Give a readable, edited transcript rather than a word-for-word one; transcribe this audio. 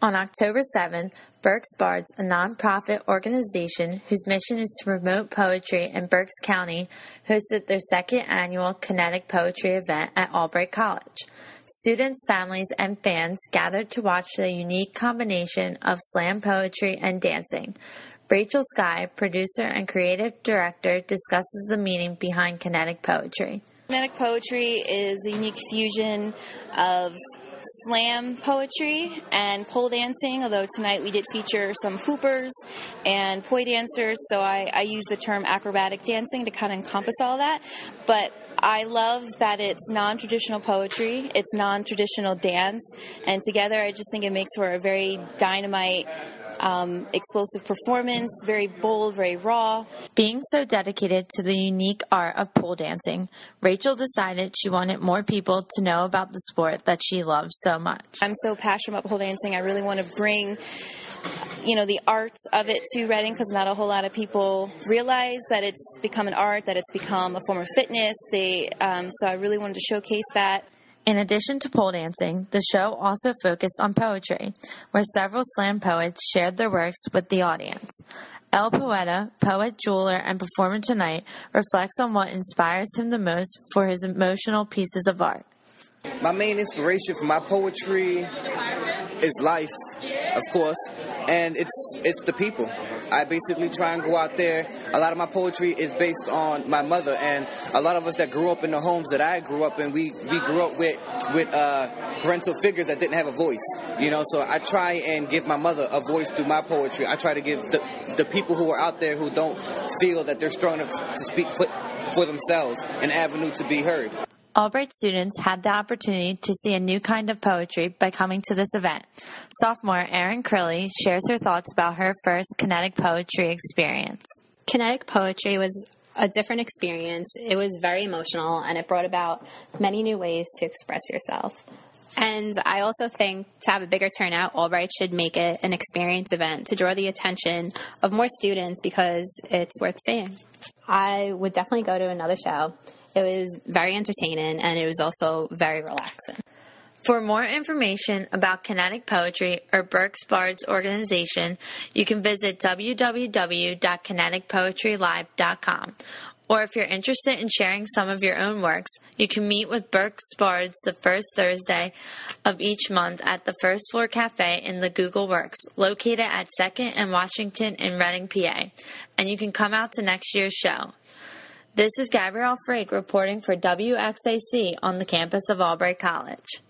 On October 7th, Berks Bards, a nonprofit organization whose mission is to promote poetry in Berks County, hosted their second annual Kinetic Poetry event at Albright College. Students, families, and fans gathered to watch the unique combination of slam poetry and dancing. Rachel Skye, producer and creative director, discusses the meaning behind Kinetic Poetry. Kinetic Poetry is a unique fusion of slam poetry and pole dancing, although tonight we did feature some hoopers and poi dancers, so I use the term acrobatic dancing to kind of encompass all that. But I love that it's non-traditional poetry, it's non-traditional dance, and together I just think it makes for a very dynamite, explosive performance, very bold, very raw. Being so dedicated to the unique art of pole dancing, Rachel decided she wanted more people to know about the sport that she loves so much. I'm so passionate about pole dancing. I really want to bring the arts of it to Reading, because not a whole lot of people realize that it's become an art, that it's become a form of fitness. So I really wanted to showcase that. In addition to pole dancing, the show also focused on poetry, where several slam poets shared their works with the audience. El Poeta, poet, jeweler, and performer tonight, reflects on what inspires him the most for his emotional pieces of art. My main inspiration for my poetry is life, of course, and it's the people. I basically try and go out there. A lot of my poetry is based on my mother, and a lot of us that grew up in the homes that I grew up in, we grew up with parental figures that didn't have a voice, so I try and give my mother a voice through my poetry. I try to give the people who are out there who don't feel that they're strong enough to speak for themselves an avenue to be heard. Albright students had the opportunity to see a new kind of poetry by coming to this event. Sophomore Erin Crilly shares her thoughts about her first Kinetic Poetry experience. Kinetic Poetry was a different experience. It was very emotional, and it brought about many new ways to express yourself. And I also think to have a bigger turnout, Albright should make it an experience event to draw the attention of more students, because it's worth seeing. I would definitely go to another show. It was very entertaining, and it was also very relaxing. For more information about Kinetic Poetry or Berks Bards organization, you can visit www.kineticpoetrylive.com. Or if you're interested in sharing some of your own works, you can meet with Berks Bards the first Thursday of each month at the First Floor Cafe in the Google Works, located at 2nd and Washington in Reading, PA. And you can come out to next year's show. This is Gabrielle Frake reporting for WXAC on the campus of Albright College.